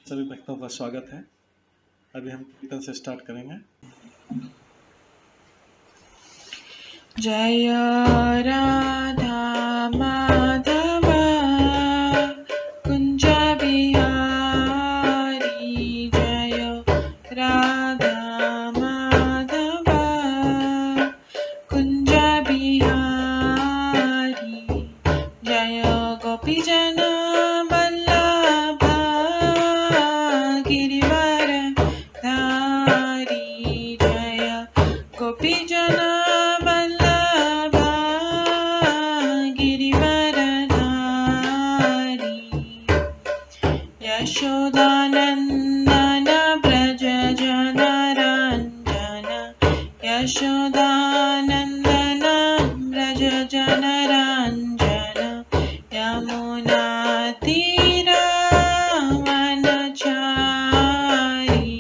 सभी भक्तों का स्वागत है। अभी हम कीर्तन से स्टार्ट करेंगे। जय राधा माधव कुंज बिहारी, जय राधा माधव कुंज बिहारी, जय गोपीजन वल्लभ गिरिवर धारी, जय गोपीजन वल्लभ गिरिवर धारी, यशोदानंदन व्रज जनरंजन, यशोदानंदन व्रज जनरंजन, यमुना तीरावनचारी,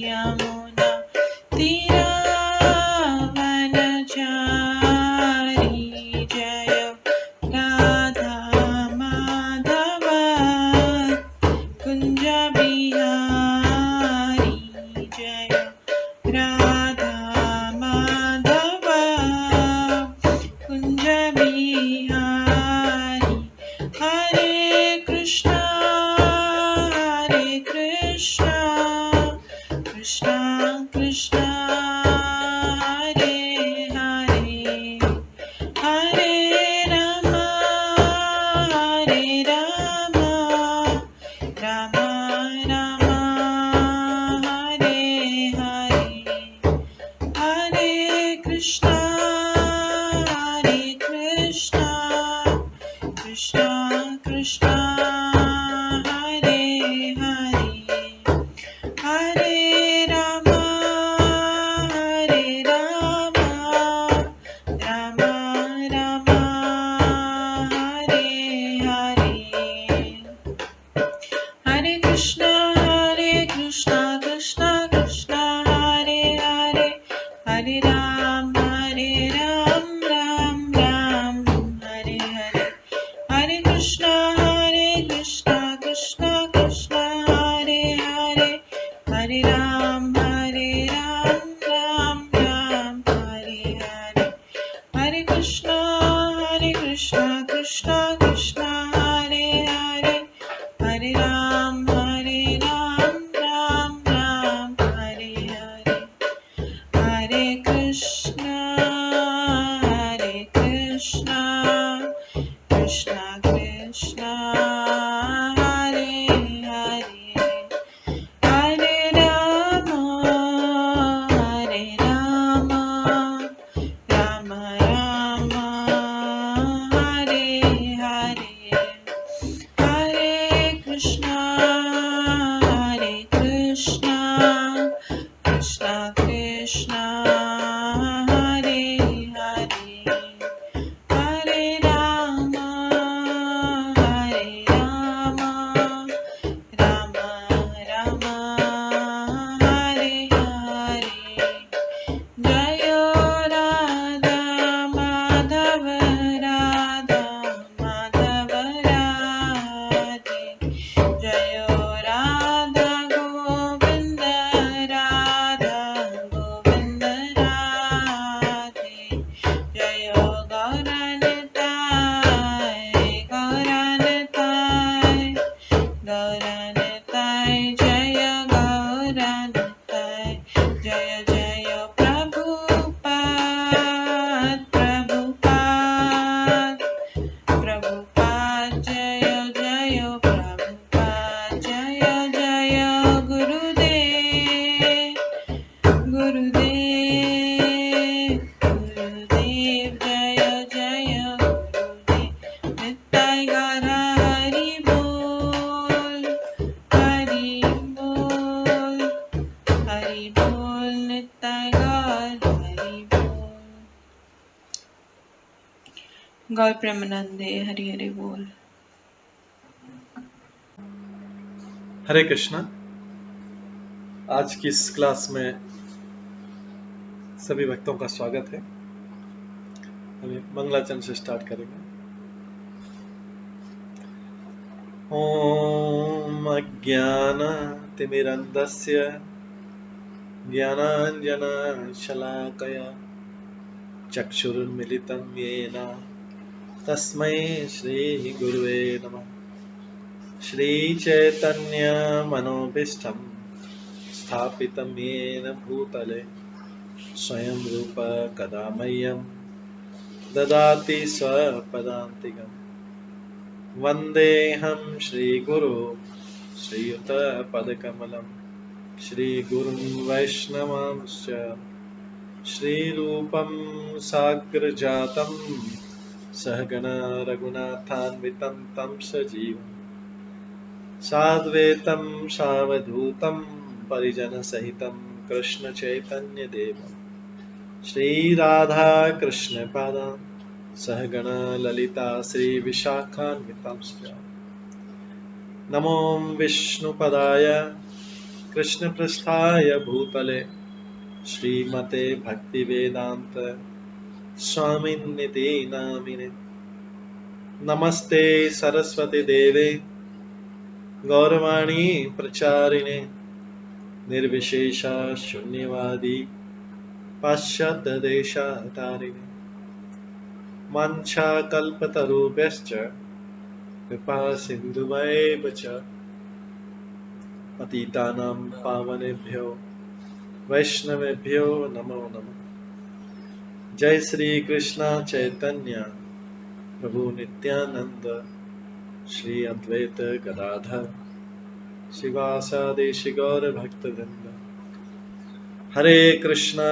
यमुना तीरावनचारी, जय राधा माधव कुंज बिहारी, जय राधा माधव कुंज बिहारी, हरे कृष्णा कृष्णा कृष्णा हरे हरे, हरे राम राम राम हरे हरे, हरे कृष्णा कृष्णा कृष्णा हरे हरे, हरे राम राम राम हरे हरे, हरे कृष्णा कृष्णा कृष्णा हरे हरे, हरे राम राम राम हरे हरे, हरे कृष्णा कृष्णा कृष्णा हरे हरे, हरे राम राम राम हरे हरे, हरे कृष्णा कृष्णा कृष्णा हरे हरे, हरे राम राम राम हरे हरे, हरे कृष्णा कृष्णा कृष्णा हरे हरे, हरे राम राम राम हरे हरे, हरे कृष्णा कृष्णा कृष्णा हरे हरे, हरे राम राम राम हरे हरे, जय राधा माधव राधे, जय राधा गोविंद राधे, जय गौरनिताय जय गौरनिताय, जय जय प्रभुपाद जय जय प्रभुपाद, जय जय गुरुदेव जय जय गुरुदेव, नित्य गौर हरि बोल नित्य गौर हरि बोल, गौर प्रेमानंदे हरि हरि बोल। हरे कृष्णा। आज की इस क्लास में सभी भक्तों का स्वागत है। अभी मंगलाचरण से स्टार्ट करेंगे। ओम अज्ञान तिमिरन्धस्य ज्ञानाञ्जनशलाकया चक्षुरुन्मिलितं येन तस्मै श्रीगुरुवे नमः। श्रीचैतन्यमनोभीष्टं स्थापितं येन भूतले स्वयं रूप कदा मह्यं ददाति स्वपदान्तिकम्। वन्देऽहं श्रीगुरो श्रीयुतपदकमलं श्रीगुरुं वैष्णवांश्च श्रीरूपं साग्रजातं सहगण रघुनाथान्वितं तं सजीवं साद्वैतं सावधूतं परिजनसहितं कृष्णचैतन्यदेवं श्रीराधाकृष्णपादान् सहगण ललिता श्रीविशाखान्वितांश्च नमो विष्णुपदाय कृष्णपृष्ठाय भूतले श्रीमते भक्तिवेदान्त स्वामिन्निति नामिने। नमस्ते सरस्वती देवे गौरवाणी प्रचारिणे निर्विशेष शून्यवादी पाश्चात्य देशतारिणे। वाञ्छाकल्पतरुभ्यश्च कृपा सिन्धुभ्येव च पतितानां पावनेभ्यो वैष्णवेभ्यो नमो नमः। जय श्री कृष्ण चैतन्य प्रभु नित्यानंद श्री अद्वैत गदाधर शिवासादि गौर भक्तवृंद। हरे कृष्णा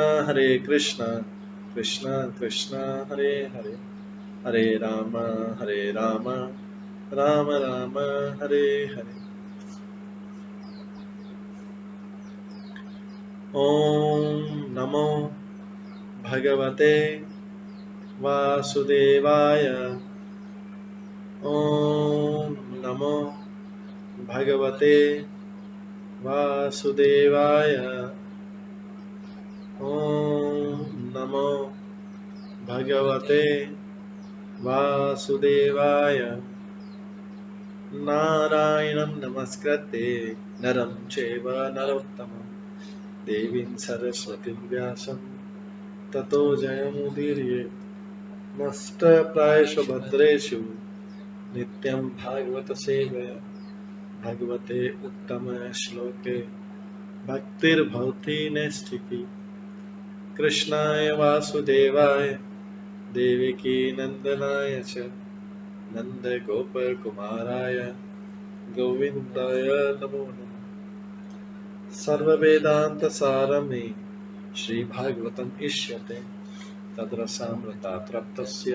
कृष्णा कृष्णा हरे हरे, हरे राम राम राम हरे हरे। ओम नमो भगवते वासुदेवाय। ओम नमो भगवते वासुदेवाय। ओम नमो भगवते वासुदेवाय। नारायणं नमस्कृत्य नरं चैव नरोत्तमं देवीं सरस्वतीं व्यासं ततो जयमुदीरयेत्। नष्टप्रायेषु भद्रेषु नित्यं भागवत सेवया भगवते उत्तम श्लोके भक्तिर्भवति नैष्ठिकी। कृष्णाय वासुदेवाय देवकी नंदनाय च नन्दगोपकुमाराय गोविन्दाय नमो नमः। सर्ववेदान्तसारमे श्रीभागवतम् इष्यते तद्रसामृताप्तस्य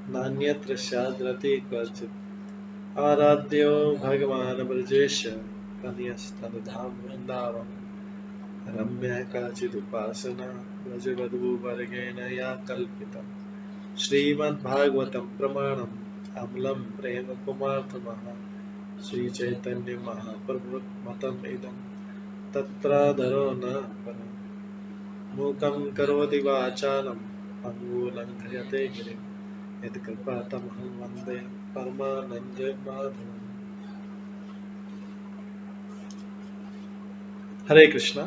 नान्यत्र स्याद्रति क्वचित्। आराध्यो भगवान् ब्रजेश कन्यस्तनधाम वृन्दावन रम्या काचिदुपासना व्रजवधूवर्गेण या कल्पिता। श्रीमद्भागवतं प्रमाणम् अमलं प्रेम कुमार्थमः श्रीचैतन्य महाप्रभुमतम् इदं तत्रादरो न परम्। मूकं करोति वाचालं पङ्गुलङ्घयते गिरिं यत्कृपातमहं वन्दे परमानन्दमाधवम्। हरे कृष्णा।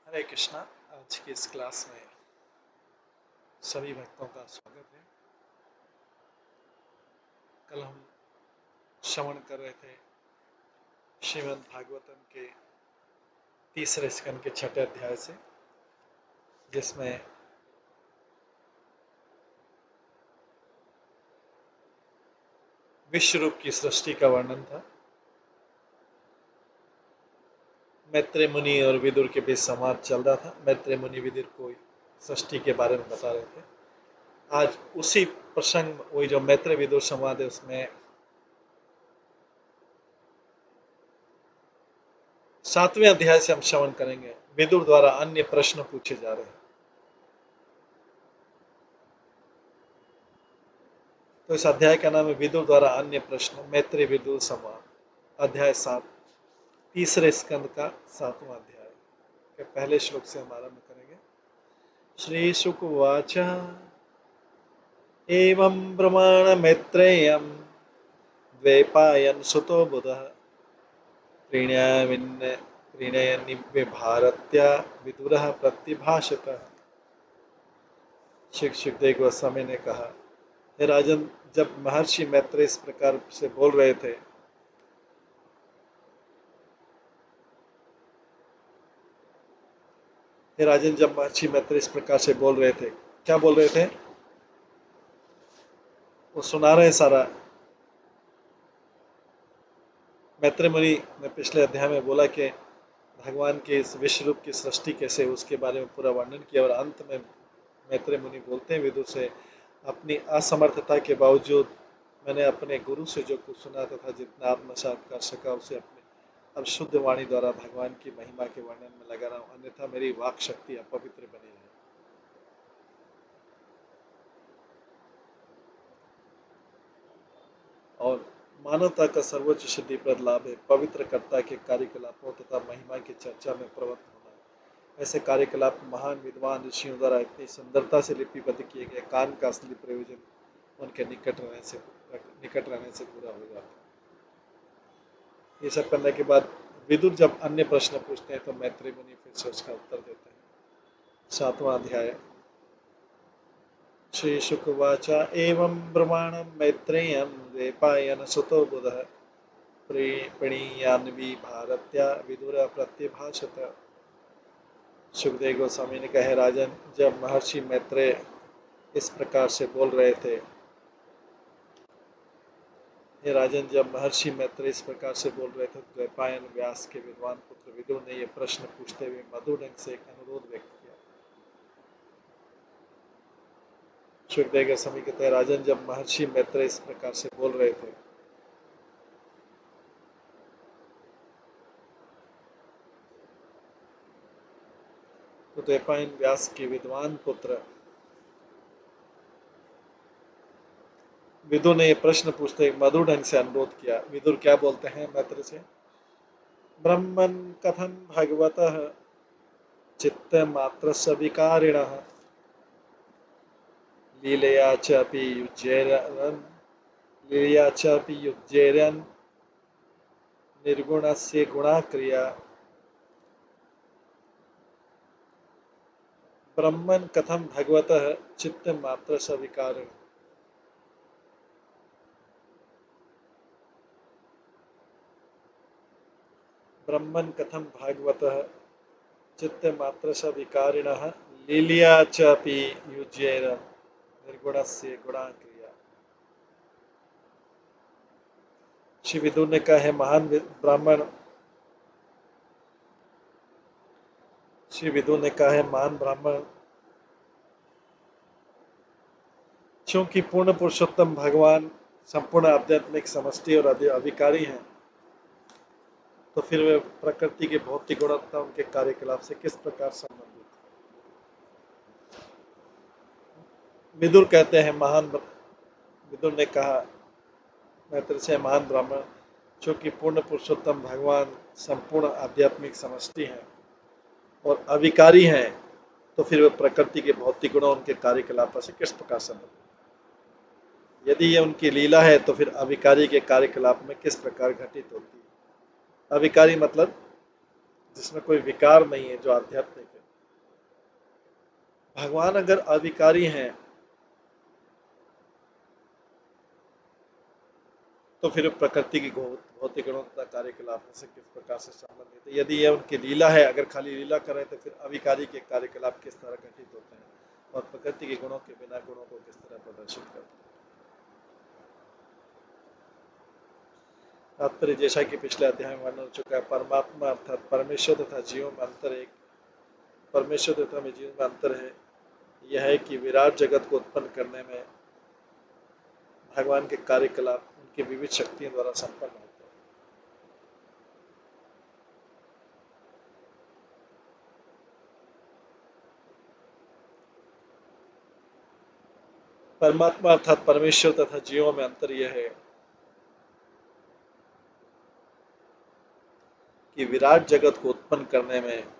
हरे कृष्णा। आज की इस क्लास में सभी भक्तों का स्वागत है। कल हम श्रवण कर रहे थे श्रीमद् भागवतम के तीसरे स्कंद के 6ठे अध्याय से, जिसमें विश्व रूप की सृष्टि का वर्णन था। मैत्रेय मुनि और विदुर के बीच संवाद चल रहा था। मैत्रेय मुनि विदुर को सृष्टि के बारे में बता रहे थे। आज उसी प्रसंग, वही जो मैत्रेय विदुर संवाद है, उसमें 7वें अध्याय से हम श्रवण करेंगे। विदुर द्वारा अन्य प्रश्न पूछे जा रहे हैं। तो इस अध्याय का नाम है विदुर द्वारा अन्य प्रश्न, मैत्रेय विदुर संवाद, अध्याय 7, तीसरे स्कंद का 7वां अध्याय के पहले श्लोक से हम आरंभ करेंगे। श्री शुक उवाच एवं ब्रह्मण मैत्रेयं द्वैपायन सुतो बुधः प्रीणयन्निव्य भारत्या विदुरः प्रतिभाषतः। सुखदेव गोस्वामी ने कहा, हे राजन, जब महर्षि मैत्रेय इस प्रकार से बोल रहे थे, हे राजन, जब महर्षि मैत्रेय इस प्रकार से बोल रहे थे, क्या बोल रहे थे वो सुना रहे हैं सारा। मैत्रेय मुनि ने पिछले अध्याय में बोला कि भगवान के इस विश्व रूप की सृष्टि कैसे, उसके बारे में पूरा वर्णन किया, और अंत में मैत्रेय मुनि बोलते हैं विदुर से, अपनी असमर्थता के बावजूद मैंने अपने गुरु से जो कुछ सुना तथा जितना आत्मसात कर सका उसे अपने अब शुद्ध वाणी द्वारा भगवान की महिमा के वर्णन में लगा रहा हूं, अन्यथा मेरी वाक शक्ति अपवित्र बनी रहे। और मानवता का सर्वोच्च सिद्धिप्रद लाभ है पवित्र कर्ता के कार्यकलापों तथा महिमा की चर्चा में प्रवृत्त होना। ऐसे कार्यकलाप महान विद्वान ऋषियों द्वारा इतनी सुंदरता से लिपिबद्ध किए गए, कान का असली प्रयोजन उनके निकट रहने से पूरा हो जाता है। ये सब करने के बाद विदुर जब अन्य प्रश्न पूछते हैं तो मैत्रेय मुनि फिर से उसका उत्तर देते हैं। 7वां अध्याय। श्री शुक उवाच एवं ब्रह्माणं मैत्रेयं द्वैपायन सुतो बुधः प्रणीयान्वी भारत्या विदुर प्रत्यभाषत। सुखदेव गोस्वामी ने कहा, राजन, जब महर्षि मैत्रेय इस प्रकार से बोल रहे थे, हे राजन, जब महर्षि मैत्रेय इस प्रकार से बोल रहे थे, द्वैपायन व्यास के विद्वान पुत्र विदुर ने यह प्रश्न पूछते हुए मधुर ढंग से एक अनुरोध व्यक्त किया। सुखदेव गोस्वामी कहते हैं, राजन, जब महर्षि मैत्रेय इस प्रकार से बोल रहे थे, तो द्वैपायन व्यास के विद्वान पुत्र विदुर ने यह प्रश्न पूछते मधुर ढंग से अनुरोध किया। विदुर क्या बोलते हैं मैत्रेय से, ब्रह्मन् कथं भगवतः चित्तमात्रस्य विकारिणः लीलया च अपि युज्येरन् निर्गुणस्य गुणाक्रिया। ब्रह्मन् कथं भगवतः चित्तमात्रस्य विकारिणः। ब्रह्मन् कथं भागवतः चित्तमात्रस्य विकारिणः लीलया च अपि युज्येरन् निर्गुणस्य गुणाक्रिया। श्री विदुर ने कहा है, महान ब्राह्मण, श्री विदुर ने कहा है, महान ब्राह्मण, क्योंकि पूर्ण पुरुषोत्तम भगवान संपूर्ण आध्यात्मिक समष्टि और अधिकारी हैं, तो फिर वे प्रकृति के भौतिक गुण तथा उनके कार्यकलाप से किस प्रकार संबंधित। विदुर कहते हैं, विदुर ने कहा मैत्रेय से, महान ब्राह्मण, क्योंकि पूर्ण पुरुषोत्तम भगवान संपूर्ण आध्यात्मिक समष्टि हैं और अविकारी हैं, तो फिर वे प्रकृति के भौतिक गुणों उनके कार्यकलाप से किस प्रकार संबंधित। यदि ये उनकी लीला है तो फिर अविकारी के कार्यकलाप में किस प्रकार घटित होती है। अविकारी मतलब जिसमें कोई विकार नहीं है, जो आध्यात्मिक है। भगवान अगर अविकारी हैं तो फिर प्रकृति की भौतिक गुणों तथा कार्यकलापों से किस प्रकार से संबंधित है। यदि यह उनकी लीला है, अगर खाली लीला करें तो फिर अविकारी के कार्यकलाप किस तरह घटित होते हैं और प्रकृति के गुणों के बिना गुणों को किस तरह प्रदर्शित करते हैं। तात्पर्य जैसा कि पिछले अध्याय में वर्णन हो चुका है, परमात्मा अर्थात परमेश्वर तथा जीवों में अंतर एक परमेश्वर तथा में जीवों में अंतर है यह है कि विराट जगत को उत्पन्न करने में भगवान के कार्यकलाप उनकी विविध शक्तियों द्वारा संपन्न होते हैं। परमात्मा अर्थात परमेश्वर तथा जीवों में अंतर यह है कि विराट जगत को उत्पन्न करने में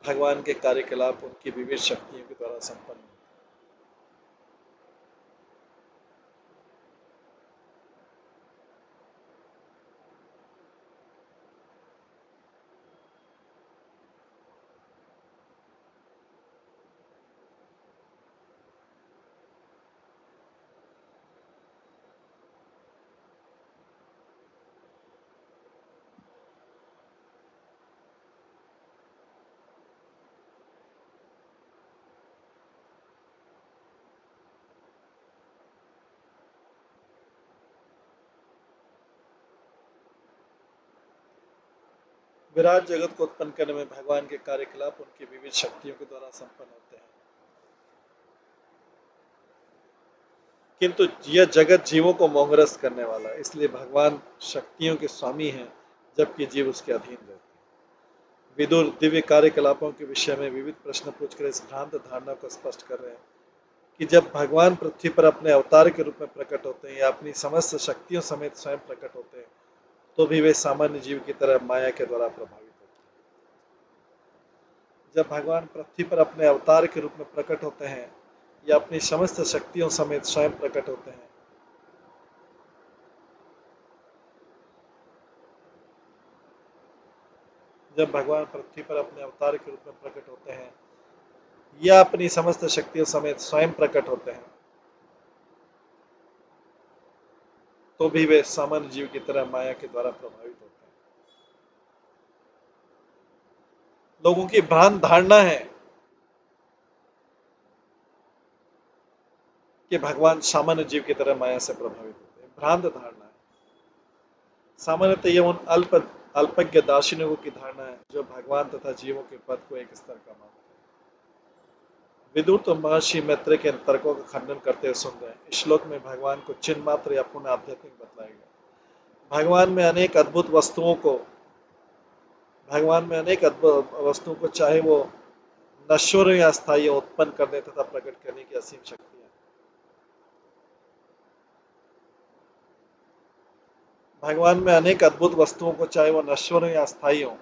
भगवान के कार्यकलाप उनकी विविध शक्तियों के द्वारा संपन्न होते हैं। विराट जगत को उत्पन्न करने में भगवान के कार्यकलाप उनकी विविध शक्तियों के द्वारा संपन्न होते हैं, किंतु यह जगत जीवों को मोहग्रस्त करने वाला है, इसलिए भगवान शक्तियों के स्वामी हैं जबकि जीव उसके अधीन रहते हैं। विदुर दिव्य कार्यकलापों के विषय में विविध प्रश्न पूछकर इस भ्रांत धारणा को स्पष्ट कर रहे हैं कि जब भगवान पृथ्वी पर अपने अवतार के रूप में प्रकट होते हैं या अपनी समस्त शक्तियों समेत स्वयं प्रकट होते हैं तो भी वे सामान्य जीव की तरह माया के द्वारा प्रभावित होते हैं। जब भगवान पृथ्वी पर अपने अवतार के रूप में प्रकट होते हैं या अपनी समस्त शक्तियों समेत स्वयं प्रकट होते हैं जब भगवान पृथ्वी पर अपने अवतार के रूप में प्रकट होते हैं या अपनी समस्त शक्तियों समेत स्वयं प्रकट होते हैं तो भी वे सामान्य जीव की तरह माया के द्वारा प्रभावित होते हैं। लोगों की भ्रांत धारणा है कि भगवान सामान्य जीव की तरह माया से प्रभावित होते हैं। भ्रांत धारणा है। सामान्यतः यह उन अल्पज्ञ दार्शनिकों की धारणा है जो भगवान तथा जीवों के पद को एक स्तर का मानते हैं। विदुर तो महर्षि मैत्रेय के तर्कों का खंडन करते हुए सुन रहे हैं। इस श्लोक में भगवान को चिन्ह मात्र या पूर्ण आध्यात्मिक बतलाया गया। भगवान में अनेक अद्भुत वस्तुओं को चाहे वो नश्वर या अस्थायी उत्पन्न करने तथा प्रकट करने की असीम शक्ति है। भगवान में अनेक अद्भुत वस्तुओं को चाहे वो नश्वर या अस्थायी हो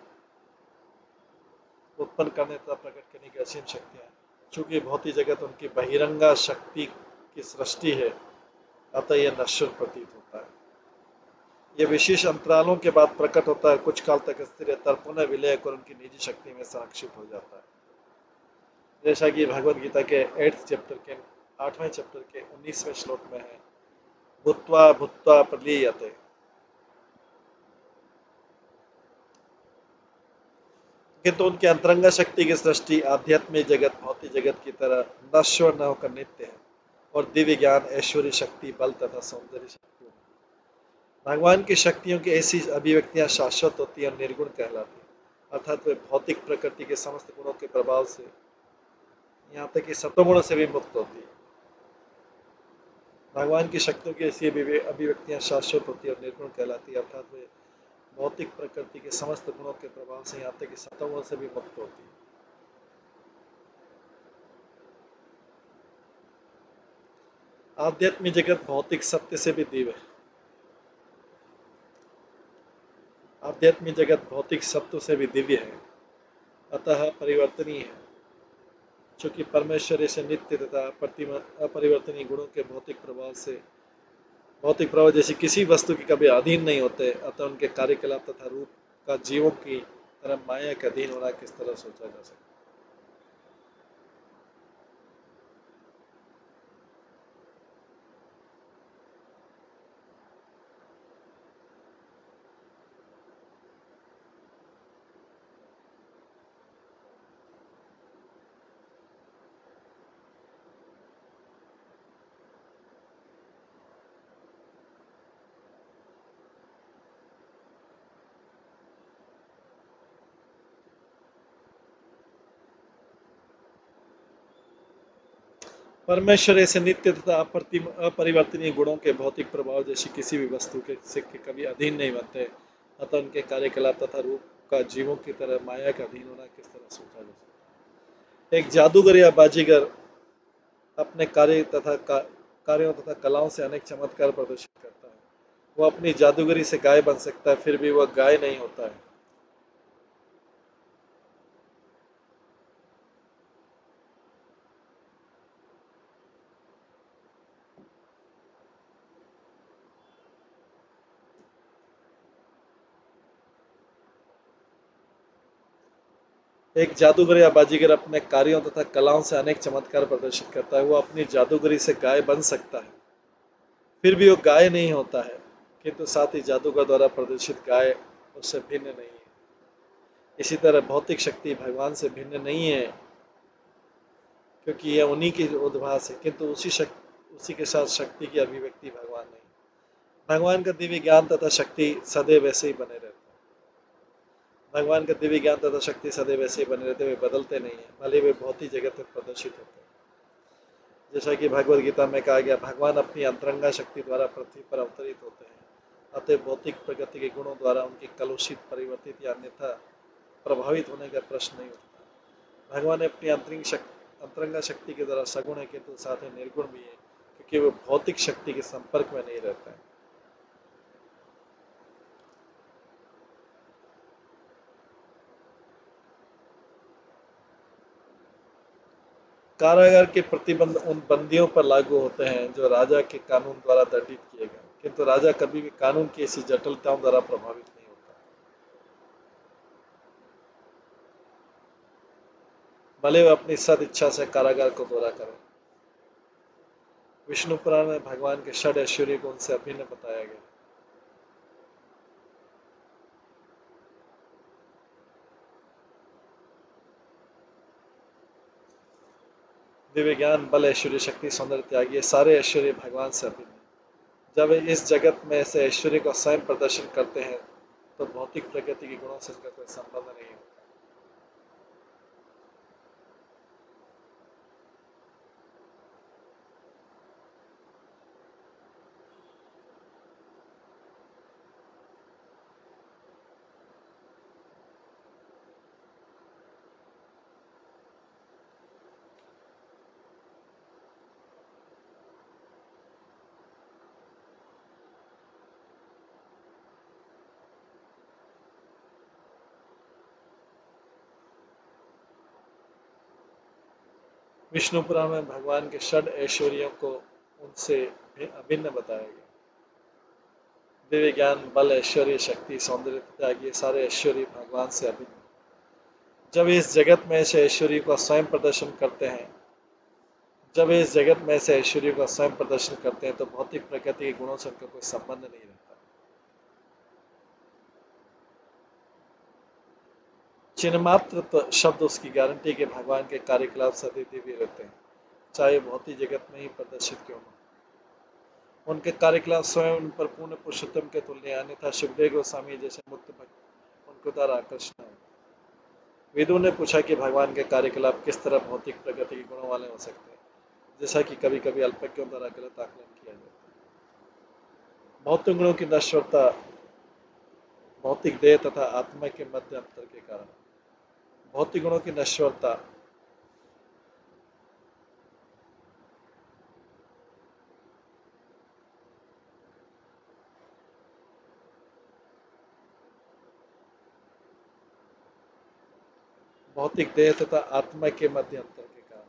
उत्पन्न करने तथा प्रकट करने की असीम शक्ति है। चूंकि भौतिक जगत उनकी बहिरंगा शक्ति की सृष्टि है अतः यह नश्वर प्रतीत होता है। यह विशेष अंतरालों के बाद प्रकट होता है, कुछ काल तक स्थिर रहता है, पुनः विलय कर उनकी निजी शक्ति में संरक्षित हो जाता है। जैसा कि भगवद गीता के 8वें चैप्टर के 19वें श्लोक में है, भूत्वा भूत्वा प्रलीयते। किंतु उनके अंतरंगा शक्ति की सृष्टि आध्यात्मिक जगत भौतिक जगत की तरह नश्वर न होकर नित्य है और दिव्य ज्ञान ऐश्वर्य शक्ति बल तथा सौंदर्य शक्ति है। भगवान की शक्तियों की ऐसी अभिव्यक्तियां शाश्वत होती और निर्गुण कहलाती, अर्थात वे भौतिक प्रकृति के समस्त गुणों के प्रभाव से यहाँ तक कि सत्वगुणों से भी मुक्त होती है। भगवान की शक्तियों की ऐसी अभिव्यक्तियां शाश्वत होती और निर्गुण कहलाती, अर्थात वे भौतिक प्रकृति के समस्त गुणों के प्रभाव से यहाँ तक कि सत्वगुणों से भी मुक्त होती है। आध्यात्मिक जगत भौतिक सत्य से भी दिव्य है। आध्यात्मिक जगत भौतिक सत्य से भी दिव्य है, अतः परिवर्तनीय है। चूंकि परमेश्वर से नित्य तथा अपरिवर्तनीय गुणों के भौतिक प्रभाव जैसी किसी वस्तु के कभी अधीन नहीं होते, अतः उनके कार्यकलाप तथा रूप का जीवों की तरह माया का अधीन होना किस तरह सोचा जा सकता है। परमेश्वर ऐसे नित्य तथा अपरिवर्तनीय गुणों के भौतिक प्रभाव जैसी किसी भी वस्तु के से के कभी अधीन नहीं बनते, अतः उनके कार्यकलाप तथा रूप का जीवों की तरह माया का अधीन होना किस तरह सोचा जा सकता है। एक जादूगर या बाजीगर अपने कार्यों तथा कलाओं से अनेक चमत्कार प्रदर्शित करता है। वो अपनी जादूगरी से गाय बन सकता है, फिर भी वह गाय नहीं होता है। एक जादूगर या बाजीगर अपने कार्यों तथा कलाओं से अनेक चमत्कार प्रदर्शित करता है। वो अपनी जादूगरी से गाय बन सकता है, फिर भी वो गाय नहीं होता है, किंतु साथ ही जादूगर द्वारा प्रदर्शित गाय उससे भिन्न नहीं है। इसी तरह भौतिक शक्ति भगवान से भिन्न नहीं है, क्योंकि यह उन्हीं की उद्भास है, किंतु उसी के साथ शक्ति की अभिव्यक्ति भगवान नहीं। भगवान का दिव्य ज्ञान तथा शक्ति सदैव वैसे ही बने रहते हैं। भगवान का दिव्य ज्ञान तथा शक्ति सदैव वैसे ही बने रहते, वे बदलते नहीं हैं, भले वे भौतिक जगत में प्रदर्शित होते हैं। जैसा कि भगवद गीता में कहा गया, भगवान अपनी अंतरंगा शक्ति द्वारा पृथ्वी पर अवतरित होते हैं, अतः भौतिक प्रगति के गुणों द्वारा उनकी कलुषित, परिवर्तित या अन्यथा प्रभावित होने का प्रश्न नहीं उठता। भगवान अपनी अंतरंगा शक्ति के द्वारा सगुण है, किंतु साथ ही निर्गुण भी है, क्योंकि वे भौतिक शक्ति के संपर्क में नहीं रहते हैं। कारागार के प्रतिबंध उन बंदियों पर लागू होते हैं जो राजा के कानून द्वारा दंडित किए गए, किंतु राजा कभी भी कानून की ऐसी जटिलताओं द्वारा प्रभावित नहीं होता, भले वे अपनी सद इच्छा से कारागार को दौरा करें। विष्णु पुराण में भगवान के षड ऐश्वर्य को उनसे अभिन्न बताया गया। दिव्य ज्ञान, बल, ऐश्वर्य, शक्ति, सौंदर्य, त्याग, ये सारे ऐश्वर्य भगवान से अभिन्न हैं। जब वे इस जगत में ऐसे ऐश्वर्य का स्वयं प्रदर्शन करते हैं, तो भौतिक प्रकृति के गुणों से इनका कोई संबंध नहीं होता। विष्णु पुराण में भगवान के षड ऐश्वर्यों को उनसे अभिन्न बताया गया। दिव्य ज्ञान, बल, ऐश्वर्य, शक्ति, सौंदर्य, त्याग, ये सारे ऐश्वर्य भगवान से अभिन्न हैं। जब वे इस जगत में ऐसे ऐश्वर्य का स्वयं प्रदर्शन करते हैं तो भौतिक प्रकृति के गुणों से उनका कोई संबंध नहीं रहता। चिन्मात्र शब्द उसकी गारंटी के भगवान के कार्यकलाप सदैव दिव्य रहते हैं, चाहे भौतिक जगत में ही प्रदर्शित क्यों न। उनके कार्यकलाप स्वयं उन पर पूर्ण पुरुषोत्तम के तुल्य, अन्यथा सुखदेव गोस्वामी जैसे मुक्त भक्त उनके द्वारा आकर्षण है। विदु ने पूछा कि भगवान के कार्यकलाप किस तरह भौतिक प्रगति के गुणों वाले हो सकते हैं, जैसा कि कभी कभी अल्पज्ञों द्वारा गलत आकलन किया जाता है। भौतिक गुणों की नश्वरता भौतिक देह तथा आत्मा के मध्य अंतर के कारण, भौतिक गुणों की नश्वरता भौतिक देह तथा आत्मा के मध्य अंतर के कारण।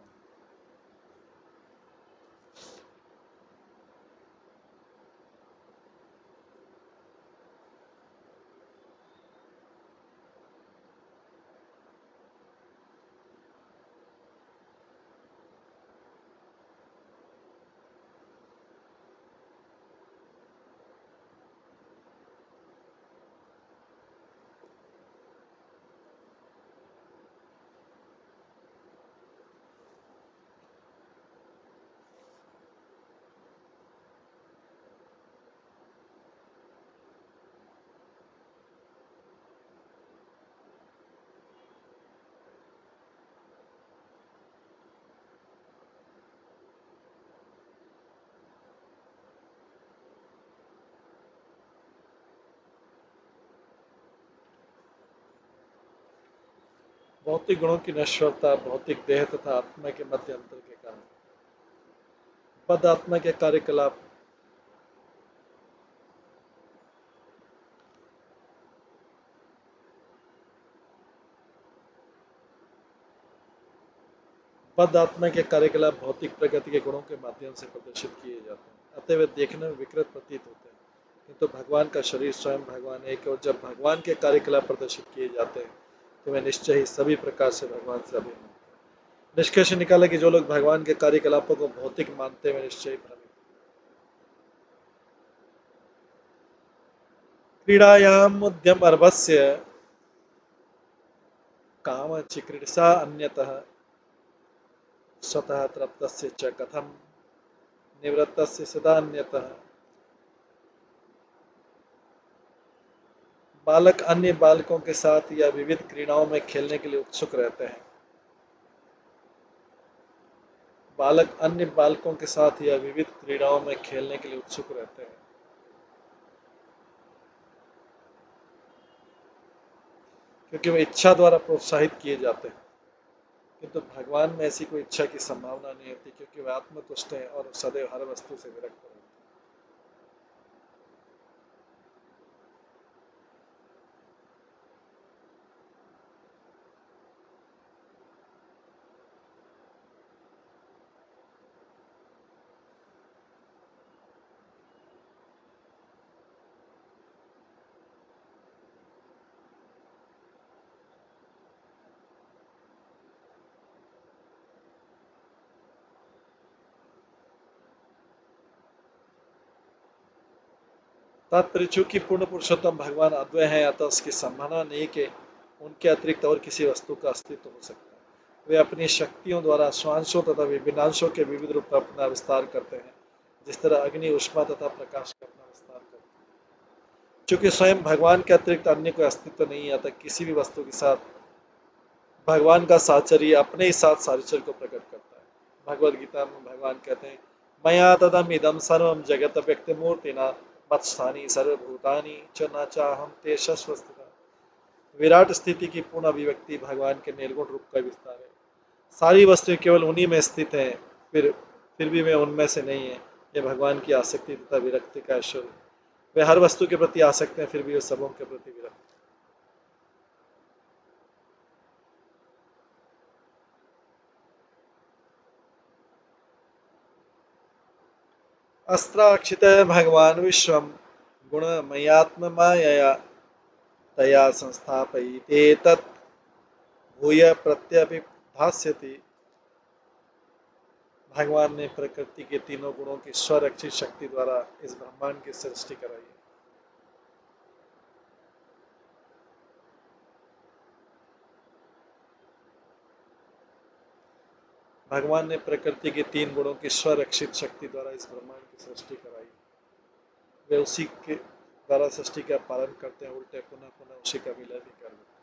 भौतिक गुणों की नश्वरता भौतिक देह तथा आत्मा के मध्य अंतर के कारण बद आत्मा के कार्यकलाप बद आत्मा के कार्यकलाप भौतिक प्रगति के गुणों के माध्यम से प्रदर्शित किए जाते हैं, अतः वे देखने में विकृत प्रतीत होते हैं, किंतु भगवान का शरीर स्वयं भगवान एक है और जब भगवान के कार्यकलाप प्रदर्शित किए जाते हैं तो वे निश्चय ही सभी प्रकार से भगवान से अभिन्न होते हैं। निष्कर्ष निकाला कि जो लोग भगवान के कार्यकलापों को भौतिक मानते हुए निश्चय ही भ्रमित। क्रीडायाम उद्यम अर्भस्य काम चिकीर्षा अन्यतः स्वतः तृप्तस्य च कथम निवृत्तस्य सदा अन्यतः। बालक अन्य बालकों के साथ या विविध क्रीड़ाओं में खेलने के लिए उत्सुक रहते हैं। बालक अन्य बालकों के साथ या विविध क्रीड़ाओं में खेलने के लिए उत्सुक रहते हैं, क्योंकि वे इच्छा द्वारा प्रोत्साहित किए जाते हैं, किंतु भगवान में ऐसी कोई इच्छा की संभावना नहीं होती, क्योंकि वे आत्मतुष्ट हैं और सदैव हर वस्तु से विरक्त रहते हैं। तात्पर्य चूंकि पूर्ण पुरुषोत्तम भगवान अद्वय है, अतः उसकी संभावना नहीं कि उनके अतिरिक्त और किसी वस्तु का अस्तित्व हो सकता है। वे अपनी शक्तियों द्वारा स्वांशों तथा विभिन्नांशों के विविध रूप में अपना विस्तार करते हैं, जिस तरह अग्नि ऊष्मा तथा प्रकाश का अपना विस्तार करते हैं। चूंकि स्वयं भगवान के अतिरिक्त अन्य कोई अस्तित्व नहीं है, अतः किसी भी वस्तु के साथ भगवान का साचर्य अपने ही साथ सारिचर्य को प्रकट करता है। भगवद गीता में भगवान कहते हैं, मया तदम इदम सर्वम जगत व्यक्त मूर्तिना मत्स्थानी सर्वभूतानि च न चाहम ते शश्वस्तिता। विराट स्थिति की पूर्ण अभिव्यक्ति भगवान के निर्गुण रूप का विस्तार है। सारी वस्तुएं केवल उन्हीं में स्थित हैं, फिर भी वे उनमें से नहीं है। यह भगवान की आसक्ति तथा विरक्ति का ऐश्वर्य। वे हर वस्तु के प्रति आसक्त हैं, फिर भी वे सबों के प्रति विरक्त। अस्त्राक्षित भगवान विश्वम गुणमयात्ममायया तया संस्थापयिते तत् भूय प्रत्यभिभास्यति। भगवान ने प्रकृति के तीनों गुणों की स्वरक्षित शक्ति द्वारा इस ब्रह्मांड की सृष्टि कराई है। भगवान ने प्रकृति के तीन गुणों की स्वरक्षित शक्ति द्वारा इस ब्रह्मांड की सृष्टि कराई। वे उसी के द्वारा सृष्टि का पालन करते हैं, उल्टे पुनः पुनः उसी का विलय भी कर देते हैं।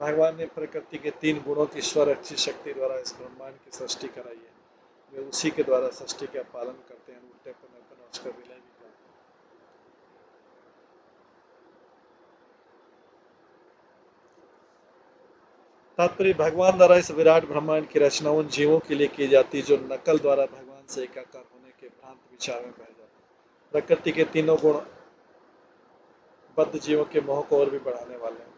भगवान ने प्रकृति के तीन गुणों की स्वरक्षित शक्ति द्वारा इस ब्रह्मांड की सृष्टि कराई है। वे उसी के द्वारा सृष्टि का पालन करते हैं, उल्टे पुनः पुनः उसका विलय भी करते हैं। तात्पर्य भगवान द्वारा इस विराट ब्रह्मांड की रचना उन जीवों के लिए की जाती जो नकल द्वारा भगवान से एकाकार होने के भ्रांत विचार में बह जाते हैं। प्रकृति के तीनों गुण बद्ध जीवों के मोह को और भी बढ़ाने वाले हैं।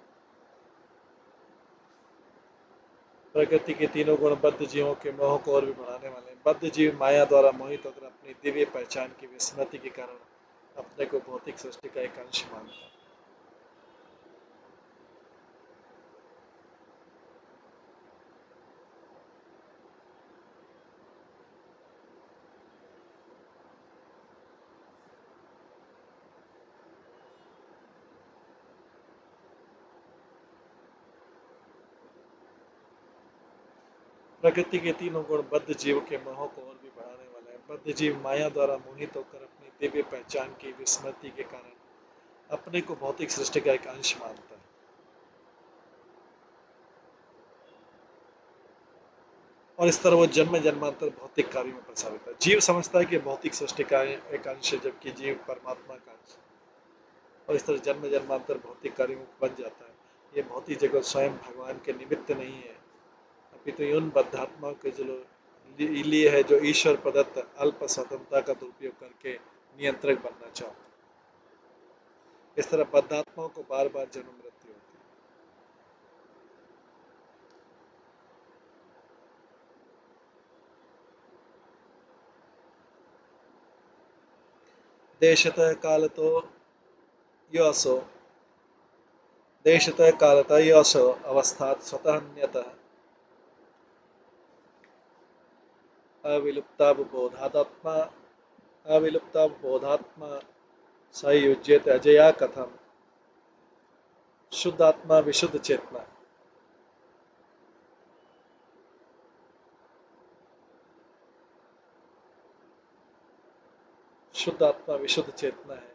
प्रकृति के तीनों गुण बद्ध जीवों के मोह को और भी बढ़ाने वाले हैं। बद्ध जीव माया द्वारा मोहित होकर अपनी दिव्य पहचान की विस्मृति के कारण अपने को भौतिक सृष्टि का एक अंश मानता है। प्रकृति के तीनों गुण बद्ध जीव के मोह को और भी बढ़ाने वाले हैं। बद्ध जीव माया द्वारा मोहित होकर अपनी दिव्य पहचान की विस्मृति के कारण अपने को भौतिक सृष्टि का एक अंश मानता है। और इस तरह वो जन्म जन्मांतर भौतिक कार्यों में फंसा रहता है। जीव समझता है कि भौतिक सृष्टि का एक अंश है, जबकि जीव परमात्मा का अंश है, और इस तरह जन्म जन्मांतर भौतिक कार्यों में बन जाता है। ये भौतिक जगत स्वयं भगवान के निमित्त नहीं है, अपितु उन बद्धात्माओं के जो लिए है जो ईश्वर प्रदत्त अल्प स्वतंत्रता का दुरुपयोग करके नियंत्रक बनना चाहते हैं। इस तरह बद्धात्माओं को बार बार जन्म मृत्यु होती है। देशतः कालतो योऽसो देशतः कालतः योऽसो अवस्थात् स्वतः अन्यतः अविलुप्तावबोधात्मा अविलुप्तावबोधात्मा स युज्यते अजया कथम शुद्ध आत्मा विशुद्ध चेतना। शुद्ध आत्मा विशुद्ध चेतना है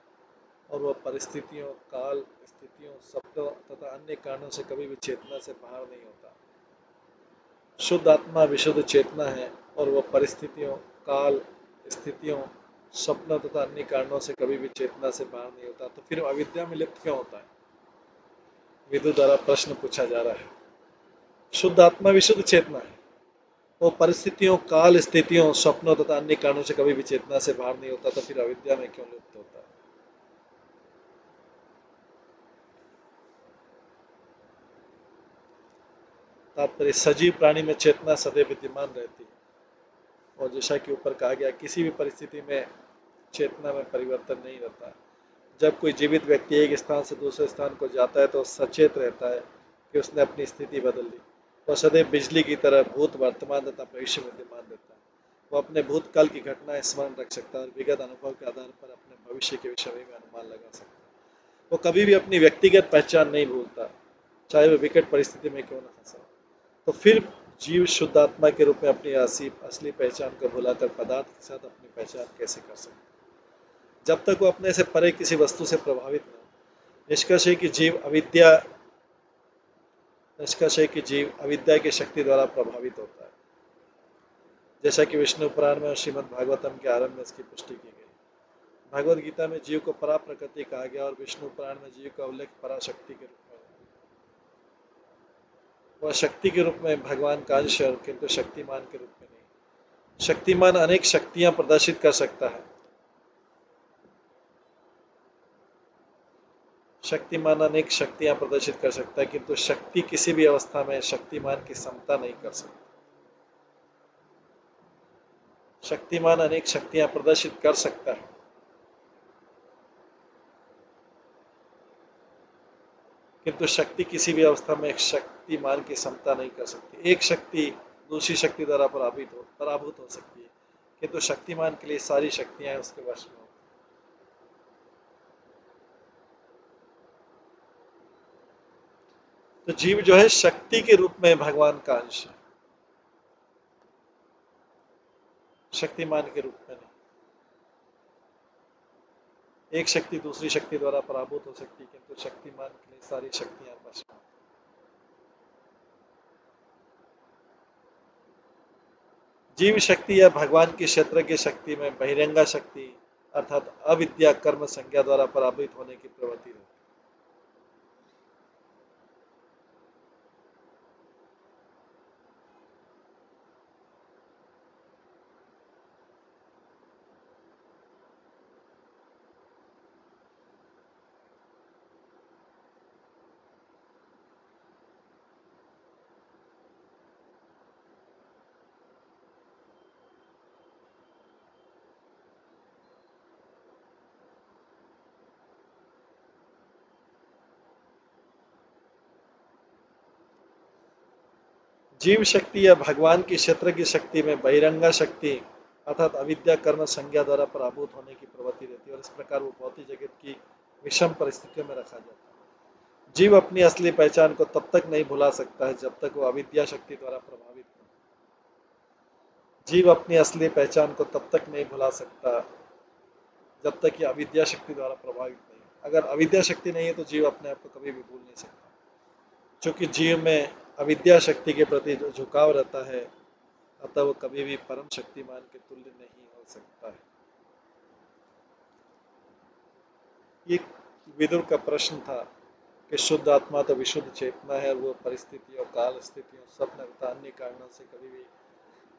और वह परिस्थितियों, काल, स्थितियों, शब्दों तथा अन्य कारणों से कभी भी चेतना से बाहर नहीं होता। शुद्ध आत्मा विशुद्ध चेतना है और वह परिस्थितियों, काल, स्थितियों, स्वप्नों तथा अन्य कारणों से कभी भी चेतना से बाहर नहीं होता। तो फिर अविद्या में लिप्त क्यों होता है? विदु द्वारा प्रश्न पूछा जा रहा है। शुद्ध आत्मा विशुद्ध चेतना है, वो परिस्थितियों, काल, स्थितियों, स्वप्नों तथा अन्य कारणों से कभी भी चेतना से बाहर नहीं होता, तो फिर अविद्या में क्यों लिप्त होता है? तात्पर्य सजीव प्राणी में चेतना सदैव विद्यमान रहती है, और जैसा कि ऊपर कहा गया, किसी भी परिस्थिति में चेतना में परिवर्तन नहीं रहता। जब कोई जीवित व्यक्ति एक स्थान से दूसरे स्थान को जाता है तो सचेत रहता है कि उसने अपनी स्थिति बदल ली। वह सदैव बिजली की तरह भूत, वर्तमान तथा भविष्य में विद्यमान रहता है। वो अपने भूतकाल की घटनाएं स्मरण रख सकता है और विगत अनुभव के आधार पर अपने भविष्य के विषय में अनुमान लगा सकता है। वो कभी भी अपनी व्यक्तिगत पहचान नहीं भूलता, चाहे वो विकट परिस्थिति में क्यों न फंसा। तो फिर जीव शुद्ध आत्मा के रूप में अपनी असली पहचान को भुलाकर पदार्थ के साथ अपनी पहचान कैसे कर सकता है, जब तक वो अपने से परे किसी वस्तु से प्रभावित न हो। निष्कर्ष है कि जीव अविद्या की शक्ति द्वारा प्रभावित होता है, जैसा कि विष्णु पुराण में और श्रीमद् भागवतम के आरंभ में इसकी पुष्टि की गई। भगवद गीता में जीव को परा प्रकृति कहा गया और विष्णु पुराण में जीव का उल्लेख पराशक्ति के रूप में। वह शक्ति के रूप में भगवान का अंश है, किंतु शक्तिमान के रूप में नहीं। शक्तिमान अनेक शक्तियां प्रदर्शित कर सकता है, किंतु शक्ति किसी भी अवस्था में शक्तिमान की समता नहीं कर सकती। शक्तिमान अनेक शक्तियां प्रदर्शित कर सकता है, किंतु शक्ति किसी भी अवस्था में एक शक्तिमान की समता नहीं कर सकती। एक शक्ति दूसरी शक्ति द्वारा पराभूत हो सकती है, किंतु शक्तिमान के लिए सारी शक्तियां उसके वश में होती हैं। तो जीव जो है शक्ति के रूप में भगवान का अंश है, शक्तिमान के रूप में नहीं। एक शक्ति दूसरी शक्ति द्वारा पराभूत हो सकती है, किंतु शक्तिमान के लिए सारी शक्तियां वश में। जीव शक्ति या भगवान की क्षेत्र की शक्ति में बहिरंगा शक्ति अर्थात अविद्या कर्म संज्ञा द्वारा पराभूत होने की प्रवृत्ति रहती है। जीव शक्ति या भगवान की क्षेत्र की शक्ति में बहिरंगा शक्ति अर्थात अविद्या कर्म संज्ञा द्वारा पराभूत होने की प्रवृत्ति रहती है, और इस प्रकार वो भौतिक जगत की विषम परिस्थितियों में रखा जाता है। जीव अपनी असली पहचान को तब तक नहीं भुला सकता है जब तक वो अविद्या शक्ति द्वारा प्रभावित हो। जीव अपनी असली पहचान को तब तक नहीं भुला सकता जब तक कि अविद्या शक्ति द्वारा प्रभावित नहीं। अगर अविद्या शक्ति नहीं है तो जीव अपने आप को कभी भी भूल नहीं सकता। क्योंकि जीव में अविद्या शक्ति के प्रति जो झुकाव रहता है अतः वो कभी भी परम शक्तिमान के तुल्य नहीं हो सकता है। ये विदुर का प्रश्न था कि शुद्ध आत्मा तो विशुद्ध चेतना है और वो परिस्थितियों, काल स्थितियों, स्वप्न तथा अन्य कारणों से कभी भी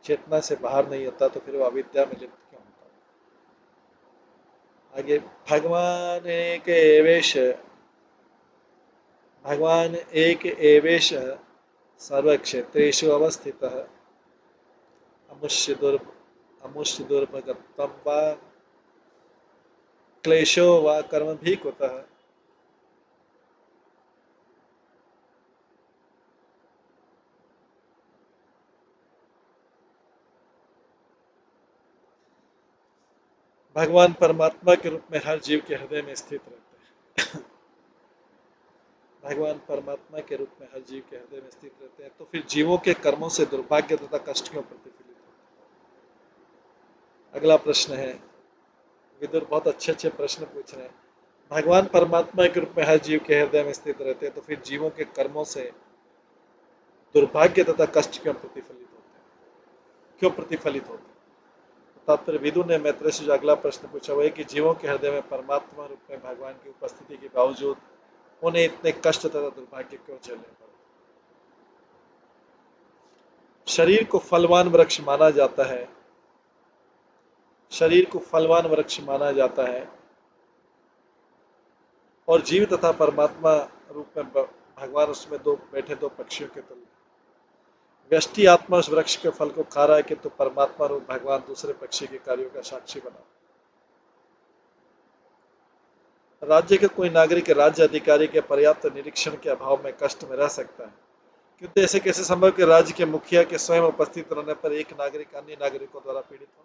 चेतना से बाहर नहीं होता, तो फिर वो अविद्या में लिप्त क्यों होता है। आगे भगवान एक एवेश सर्वक्षेत्रेषु अवस्थितः अमुष्य दुर्भगत्वं वा क्लेशो वा कर्म भी कुतः। भगवान परमात्मा के रूप में हर जीव के हृदय में स्थित रहते हैं। भगवान परमात्मा के रूप में हर जीव के हृदय में स्थित रहते हैं, तो फिर जीवों के कर्मों से दुर्भाग्य तथा कष्ट क्यों प्रतिफलित होते हैं। अगला प्रश्न है, विदुर बहुत अच्छे अच्छे प्रश्न पूछ रहे हैं। भगवान परमात्मा के रूप में हर जीव के हृदय में स्थित रहते हैं, तो फिर जीवों के कर्मों से दुर्भाग्य तथा कष्ट क्यों प्रतिफलित होते हैं, क्यों प्रतिफलित होते हैं। तात्पर्य, विदुर ने मैत्रेय से जो अगला प्रश्न पूछा वो है कि जीवों के हृदय में परमात्मा रूप में भगवान की उपस्थिति के बावजूद उन्हें इतने कष्ट तथा दुर्भाग्य क्यों झेलने पड़ते। शरीर को फलवान वृक्ष माना जाता है, शरीर को फलवान वृक्ष माना जाता है और जीव तथा परमात्मा रूप में भगवान उसमें दो बैठे दो पक्षियों के तुल्य। व्यष्टि आत्मा उस वृक्ष के फल को खा रहा है, किंतु परमात्मा रूप भगवान दूसरे पक्षी के कार्यों का साक्षी बना। राज्य के कोई नागरिक राज्य अधिकारी के पर्याप्त निरीक्षण के अभाव में कष्ट में रह सकता है, किंतु ऐसे कैसे संभव कि राज्य के मुखिया के स्वयं उपस्थित रहने पर एक नागरिक अन्य नागरिकों द्वारा पीड़ित हो।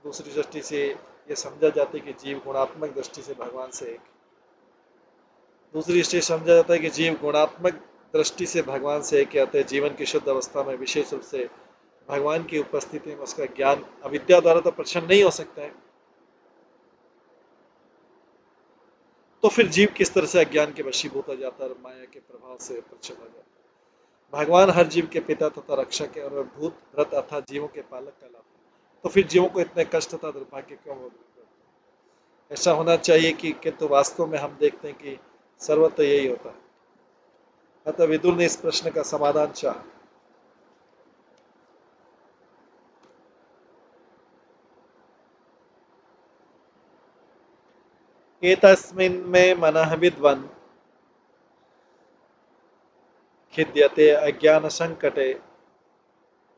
दूसरी दृष्टि से यह समझा जाता है कि जीव गुणात्मक दृष्टि से भगवान से एक, दूसरी दृष्टि से समझा जाता है कि जीव गुणात्मक दृष्टि से भगवान से एक कहते हैं। जीवन की शुद्ध अवस्था में विशेष रूप से भगवान की उपस्थिति में उसका ज्ञान अविद्या द्वारा तो प्रश्न नहीं हो सकता है, तो फिर जीव किस तरह से अज्ञान के वशीभूत हो जाता है और माया के प्रभाव से प्रच्छन्न हो जाता है। भगवान हर जीव के पिता तथा रक्षक है और भूत व्रत अर्थात जीवों के पालक कहलाते हैं, तो फिर जीवों को इतने कष्ट तथा दुर्भाग्य क्यों भोगने पड़ते हैं। ऐसा होना चाहिए कि किंतु वास्तव में हम देखते हैं कि सर्वत्र यही होता है। अतः विदुर ने इस प्रश्न का समाधान चाहा। एतस्मिन् मे मनः विद्वन् खिद्यते अज्ञान संकटे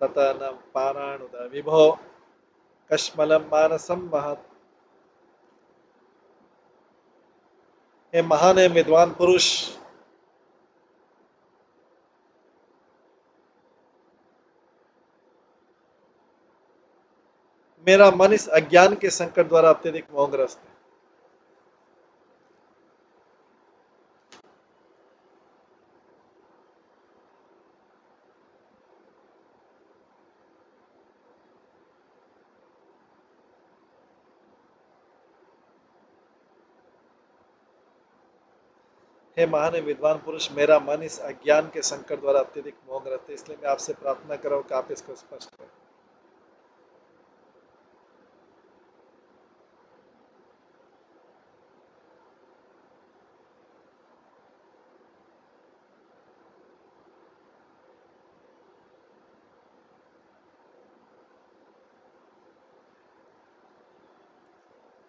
तथा न पाराणुद विभो कश्मलम मानसम महत्। हे महान है विद्वान पुरुष, मेरा मन इस अज्ञान के संकट द्वारा अत्यधिक मोहग्रस्त है। हे महान विद्वान पुरुष, मेरा मन इस अज्ञान के संकट द्वारा अत्यधिक मोहग्रस्त है, इसलिए मैं आपसे प्रार्थना कर रहा हूं कि आप इसको स्पष्ट करें।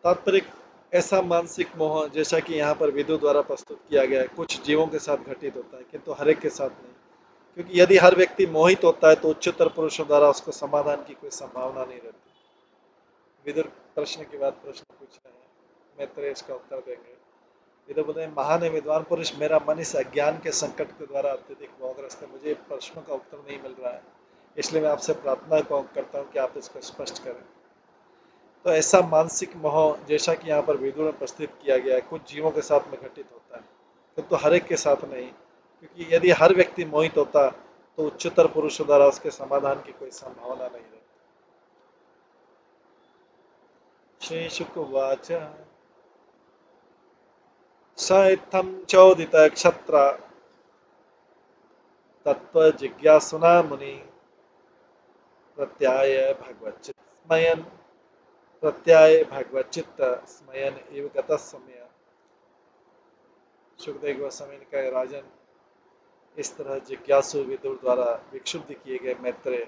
तात्पर्य, ऐसा मानसिक मोह जैसा कि यहाँ पर विदु द्वारा प्रस्तुत किया गया है कुछ जीवों के साथ घटित होता है, किंतु हर एक के साथ नहीं, क्योंकि यदि हर व्यक्ति मोहित होता है तो उच्चतर पुरुषों द्वारा उसको समाधान की कोई संभावना नहीं रहती। विदुर प्रश्न के बाद प्रश्न पूछ रहे हैं, मैत्रेय इसका उत्तर देंगे। विदुर बोलते हैं, महान विद्वान पुरुष, मेरा मन इस अज्ञान के संकट के द्वारा अत्यधिक मोहग्रस्त है, मुझे प्रश्नों का उत्तर नहीं मिल रहा है, इसलिए मैं आपसे प्रार्थना करता हूँ कि आप इसको स्पष्ट करें। तो ऐसा मानसिक मोह जैसा कि यहाँ पर विदुर में प्रस्तुत किया गया है कुछ जीवों के साथ में घटित होता है, किंतु हर एक के साथ नहीं, क्योंकि यदि हर व्यक्ति मोहित होता तो उच्चतर पुरुषों द्वारा उसके समाधान की कोई संभावना नहीं रहती। श्री शुकवाच स इत्थं चोदित क्षत्र तत्व जिज्ञासुना मुनि प्रत्याय भगवत चित्त स्मयन प्रत्याय भगवत चित्त स्मयन एव गतः समय। सुखदेव गोस्वामी ने कहा, राजन, इस तरह जिज्ञासु विदुर द्वारा विक्षुब्ध किए गए मैत्रेय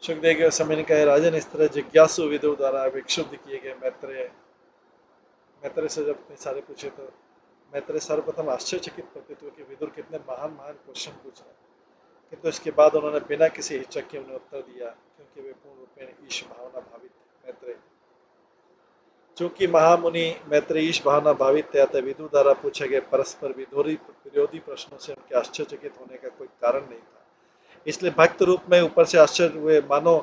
सुखदेव गोस्वामी ने कहा, राजन, इस तरह जिज्ञासु विदुर द्वारा विक्षुब्ध किए गए मैत्रेय मैत्रेय से जब इतने सारे पूछे तो मैत्रेय सर्वप्रथम आश्चर्यचकित प्रतीत हुए कि विदुर कितने महान महान क्वेश्चन पूछ रहे हैं, किंतु इसके बाद उन्होंने बिना किसी हिचक के उन्हें उत्तर दिया, क्योंकि वे पूर्ण रूप में ईश भावना भावित थे। मैत्रेय, चूंकि महामुनि मैत्रेय ईश भावना भावित थे, अतः विदुर द्वारा पूछे गए परस्पर विरोधी प्रश्नों से उनके आश्चर्यचकित होने का कोई कारण नहीं था। इसलिए भक्त रूप में ऊपर से आश्चर्य हुए, मानो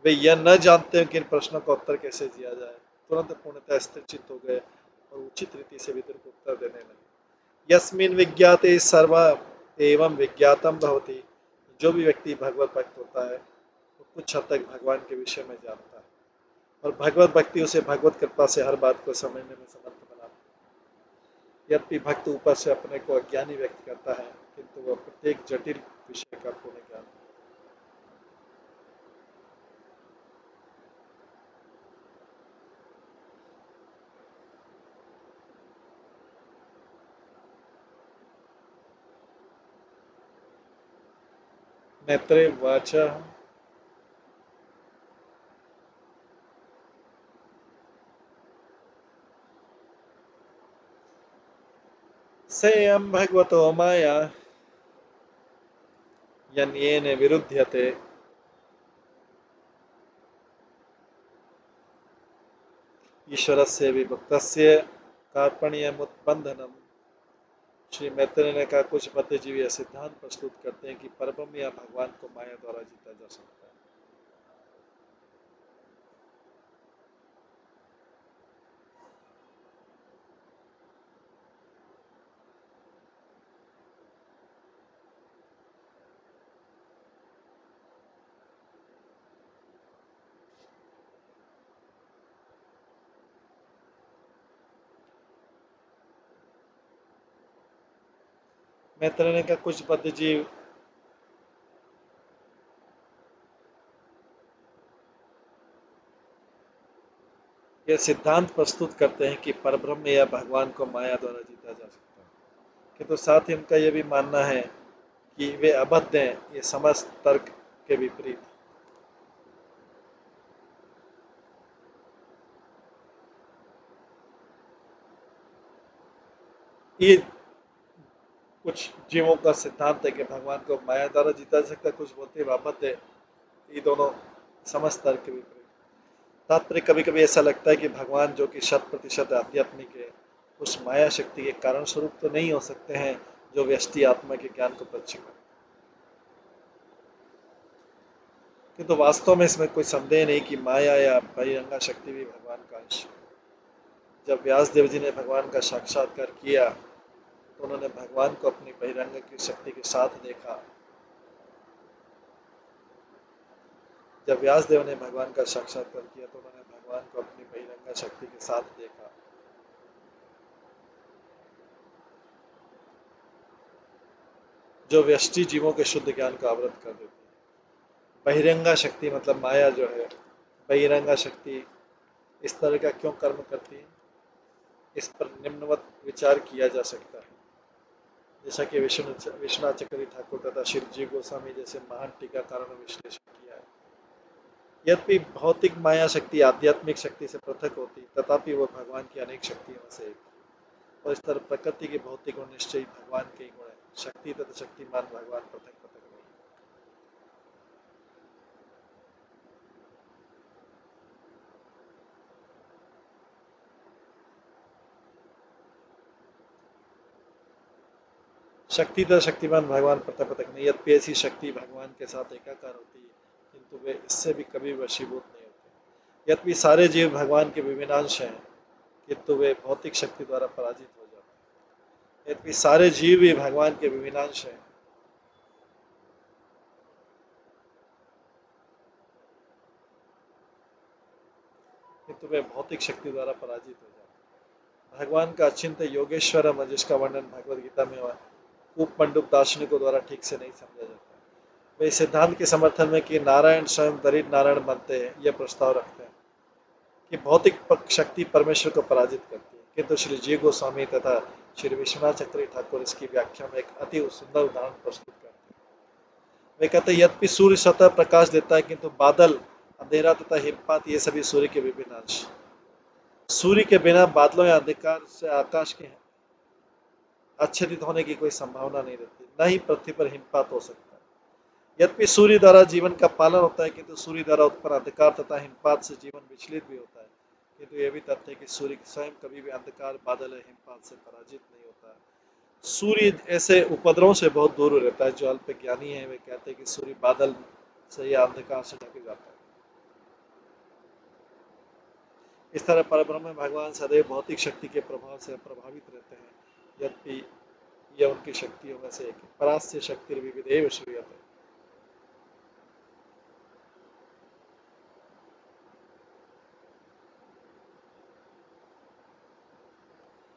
वे यह न जानते हो कि इन प्रश्नों का उत्तर कैसे दिया जाए। तुरंत पूर्णतः स्थिर चित्त हो गए और उचित रीति से विदुर को उत्तर देने लगे। यस्मिन विज्ञाते सर्व एवं विज्ञातम भवति। जो भी व्यक्ति भगवत भक्त होता है वो कुछ हद तक भगवान के विषय में जानता है, और भगवत भक्ति उसे भगवत कृपा से हर बात को समझने में समर्थ बनाती है। यद्यपि भक्त ऊपर से अपने को अज्ञानी व्यक्त करता है, किंतु वह प्रत्येक जटिल विषय का पूर्ण ज्ञान। मैत्रेय वाच, सेयं भगवतो माया यन्येन विरुध्यते ईश्वरस्य विभक्तस्य कार्पण्यमुत्बंधनम्। श्री मैत्रेय ने कहा, कुछ बुद्धिजीवी यह सिद्धांत प्रस्तुत करते हैं कि परब्रह्म या भगवान को माया द्वारा जीता जा सकता है। मैत्रेय ने कहा, कुछ बुद्धिजीव यह सिद्धांत प्रस्तुत करते हैं कि परब्रह्म या भगवान को माया द्वारा जीता जा सकता है, किंतु साथ ही उनका यह भी मानना है कि वे अबद्ध हैं। ये समस्त तर्क के विपरीत। ये कुछ जीवों का सिद्धांत है कि भगवान को माया द्वारा जीता जा सकता है, कुछ बोलते हैं अबद्ध है। ये दोनों समस्त तर्क के विपरीत। तात्पर्य, कभी कभी ऐसा लगता है कि भगवान, जो कि 100% आध्यात्मिक है, उस माया शक्ति के कारण स्वरूप तो नहीं हो सकते हैं जो व्यष्टि आत्मा के ज्ञान को प्रत्यक्ष करे। किंतु वास्तव में इसमें कोई संदेह नहीं कि माया या बहिरंगा शक्ति भी भगवान का अंश है। जब व्यास देव जी ने भगवान का साक्षात्कार किया तो उन्होंने भगवान को अपनी बहिरंग की शक्ति के साथ देखा। जब व्यास देव ने भगवान का साक्षात्कार किया तो उन्होंने भगवान को अपनी बहिरंगा शक्ति के साथ देखा, जो व्यष्टि जीवों के शुद्ध ज्ञान को आवृत कर देती है। बहिरंगा शक्ति मतलब माया जो है, बहिरंगा शक्ति इस तरह का क्यों कर्म करती है, इस पर निम्नवत विचार किया जा सकता है। जैसा कि विश्वनाथ चक्रवर्ती ठाकुर तथा शिवजी गोस्वामी जैसे महान टीकाकारों ने विश्लेषण किया है। यद्यपि भौतिक माया शक्ति आध्यात्मिक शक्ति से पृथक होती, तथापि वह भगवान की अनेक शक्तियों में से एक है। और इस तरह प्रकृति के भौतिक गुण निश्चय भगवान के ही गुण है। शक्ति तथा शक्तिमान भगवान पृथक पृथक नहीं। शक्ति तथा शक्तिमान भगवान पृथक पृथक नहीं। यद्यपि ऐसी शक्ति भगवान के साथ एकाकार होती है, किंतु वे इससे भी कभी वशीभूत नहीं होते। यद्यपि सारे जीव भगवान के विभिन्नांश हैं, किंतु वे भौतिक शक्ति द्वारा पराजित हो जाते हैं। यद्यपि सारे जीव भी भगवान के विभिन्नांश हैं, किंतु वे भौतिक शक्ति द्वारा पराजित हो जाते हैं। भगवान का अचिंत योगेश्वरम, जिसका वर्णन भगवद गीता में हुआ, कूप मंडूक दार्शनिकों द्वारा ठीक से नहीं समझा जाता। वे इस सिद्धांत के समर्थन में कि नारायण स्वयं दरिद्र नारायण बनते हैं, यह प्रस्ताव रखते हैं कि भौतिक शक्ति परमेश्वर को पराजित करती है, किंतु श्री जी गोस्वामी तथा श्री विश्वनाथ चक्रवर्ती ठाकुर इसकी व्याख्या में एक अति सुंदर उदाहरण प्रस्तुत करते हैं। वे कहते हैं, यद्यपि सूर्य स्वतः प्रकाश देता है, किंतु बादल, अंधेरा तथा हिमपात ये सभी सूर्य के विभिन्न अंश। सूर्य के बिना बादलों या अंधकार से आकाश के आच्छादित होने की कोई संभावना नहीं रहती, न ही पृथ्वी पर हिमपात हो सकता है। यद्यपि सूर्य द्वारा जीवन का पालन होता है, किंतु सूर्य द्वारा उत्पन्न अंधकार तथा हिमपात से जीवन विचलित भी होता है, किंतु यह भी तथ्य है कि सूर्य स्वयं कभी भी अंधकार, बादल या हिमपात से पराजित नहीं होता है। सूर्य ऐसे उपद्रवों से बहुत दूर रहता है। जो अल्प ज्ञानी है वे कहते हैं कि सूर्य बादल से या अंधकार से ढक जाता है। इस तरह परब्रह्म भगवान सदैव भौतिक शक्ति के प्रभाव से प्रभावित रहते हैं, यद्यपि यह उनकी शक्तियों में से एक है। परास्य शक्ति विविधेव श्रूयते।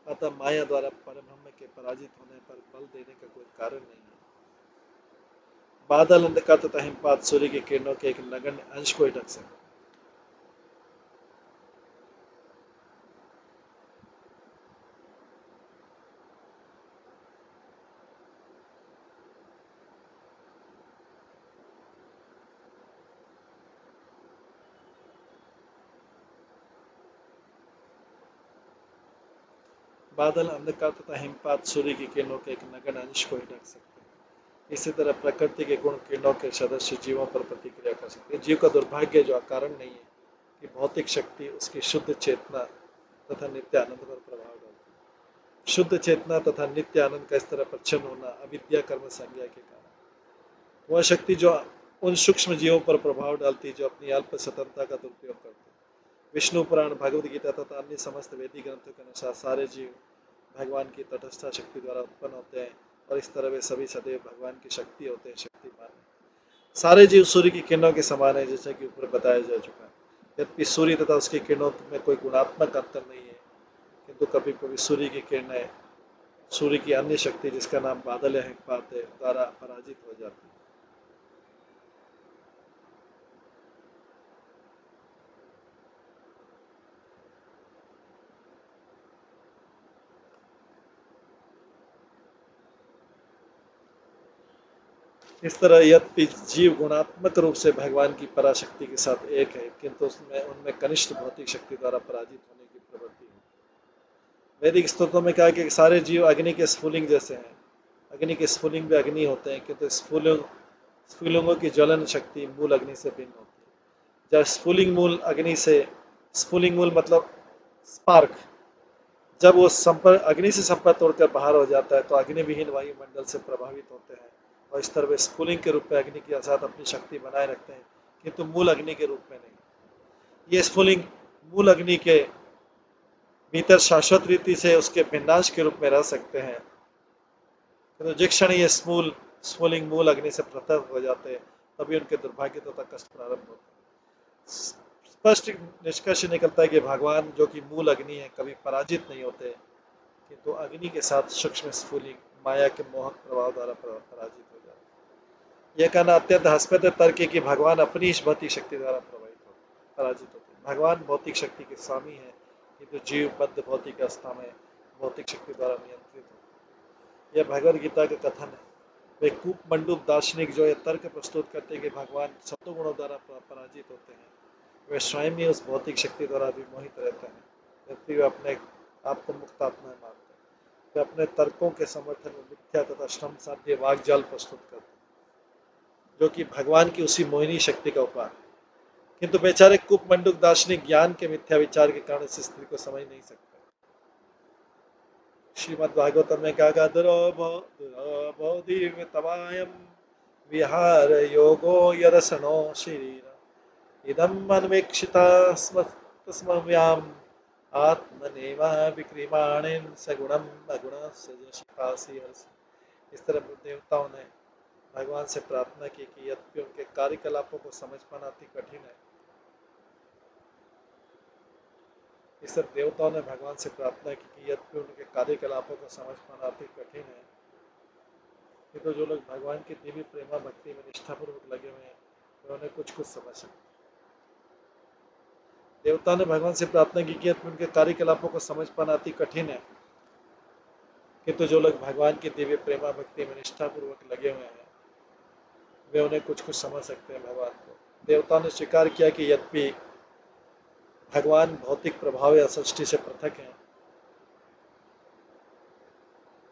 अतः माया द्वारा परब्रह्म के पराजित होने पर बल देने का कोई कारण नहीं है। बादल, अंधकार तथा हिमपात सूर्य की किरणों के एक नगण्य अंश को ही ढक सकते हैं। बादल, अंधकार तथा हिमपात सूर्य की किरणों के एक नगण्य अंश को ही ढक सकते हैं। इसी तरह प्रकृति के गुण किरणों के सदस्य जीवों पर प्रतिक्रिया कर सकते हैं। जीव का दुर्भाग्य जो कारण नहीं है कि भौतिक शक्ति उसकी शुद्ध चेतना तथा नित्य आनंद पर प्रभाव डालती है। शुद्ध चेतना तथा नित्य आनंद का इस तरह प्रच्छन्न होना अविद्या कर्म संज्ञा के कारण। वह शक्ति जो उन सूक्ष्म जीवों पर प्रभाव डालती है जो अपनी अल्प स्वतंत्रता का दुरुपयोग करते हैं। विष्णु पुराण, भगवद गीता तथा अन्य समस्त वैदिक ग्रंथों के अनुसार सारे जीव भगवान की तटस्थ शक्ति द्वारा उत्पन्न होते हैं, और इस तरह वे सभी सदैव भगवान की शक्ति होते हैं, शक्तिमान। सारे जीव सूर्य की किरणों के समान है, जैसा कि ऊपर बताया जा चुका है। यद्यपि सूर्य तथा उसकी किरणों में कोई गुणात्मक अंतर नहीं है, किंतु कभी कभी सूर्य की किरणें सूर्य की अन्य शक्ति, जिसका नाम बादल या हिमपात है, द्वारा पराजित हो जाती है। इस तरह यद्यपि जीव गुणात्मक रूप से भगवान की पराशक्ति के साथ एक है, किंतु उसमें उनमें कनिष्ठ भौतिक शक्ति द्वारा पराजित होने की प्रवृत्ति है। वैदिक स्तोत्रों में कहा कि सारे जीव अग्नि के स्फुलिंग जैसे हैं। अग्नि के स्फुलिंग भी अग्नि होते हैं, किंतु स्फुलिंगों की ज्वलन शक्ति मूल अग्नि से भिन्न होती है। जब स्फुलिंग मूल अग्नि से, स्फुलिंग मूल मतलब स्पार्क, जब वो संपर्क अग्नि से संपर्क तोड़कर बाहर हो जाता है, तो अग्नि विहीन वायुमंडल से प्रभावित होते हैं, और इस तरह वे स्फुलिंग के रूप में अग्नि के साथ अपनी शक्ति बनाए रखते हैं, किंतु मूल अग्नि के रूप में नहीं। ये स्फुलिंग मूल अग्नि के भीतर शाश्वत रीति से उसके विनाश के रूप में रह सकते हैं, किंतु जिस क्षण ये स्फुलिंग मूल अग्नि से पृथक हो जाते हैं, तभी उनके दुर्भाग्य तथा कष्ट प्रारंभ होते हैं। स्पष्ट निष्कर्ष निकलता है कि भगवान जो कि मूल अग्नि है कभी पराजित नहीं होते, किंतु अग्नि के साथ सूक्ष्म स्फुलिंग माया के मोहक प्रभाव द्वारा पराजित हो जाते हैं। यह कहना अत्यंत हास्यास्पद तर्क है कि भगवान अपनी इस भौतिक शक्ति द्वारा पराजित होते हैं। भगवान भौतिक शक्ति के स्वामी है, किंतु जीव बद्ध भौतिक अवस्था में भौतिक शक्ति द्वारा नियंत्रित होते हैं। यह भगवद गीता का कथन है। वे कूप मंडूक दार्शनिक जो यह तर्क प्रस्तुत करते हैं कि भगवान सत्वगुणों द्वारा पराजित होते हैं, वे स्वयं ही उस भौतिक शक्ति द्वारा विमोहित रहते हैं, जबकि वे अपने आप को मुक्त आत्मा मानते हैं। वे अपने तर्कों के समर्थन में मिथ्या तथा श्रम साध्य वाग्जाल प्रस्तुत करते हैं, जो कि भगवान की उसी मोहिनी शक्ति का उपाय है। किंतु बेचारे कूप मंडूक दार्शनिक ज्ञान के मिथ्या विचार के कारण इस स्थिति को समझ नहीं सकते। श्रीमद् भागवतम में कहा, दुरोबोधिर्तवायम विहार योगो यदसनो शरीर इदम् अन्वेक्षिता स्मव्याम आत्मनेवा विक्रिमाणेन सगुणम अगुणस्य यशिपासि हर्षि। इस तरह देवताओं ने भगवान से प्रार्थना की कि यद्यपि उनके कार्यकलापों को समझ पाना अति कठिन है, इस तरह देवताओं ने भगवान से प्रार्थना की कि यद्यपि उनके कार्यकलापों को समझ पाना अति कठिन है, किंतु जो लोग भगवान की दिव्य प्रेमा भक्ति में निष्ठापूर्वक लगे हुए हैं वे उन्हें कुछ कुछ समझ सकते हैं। देवताओं ने भगवान से प्रार्थना की कि यद्यपि उनके कार्यकलापों को समझ पाना अति कठिन है, किंतु जो लोग भगवान की दिव्य प्रेमा भक्ति में निष्ठापूर्वक लगे हुए हैं वे उन्हें कुछ कुछ समझ सकते हैं भगवान को। देवताओं ने स्वीकार किया कि यद्यपि भगवान भौतिक प्रभाव या सृष्टि से पृथक हैं,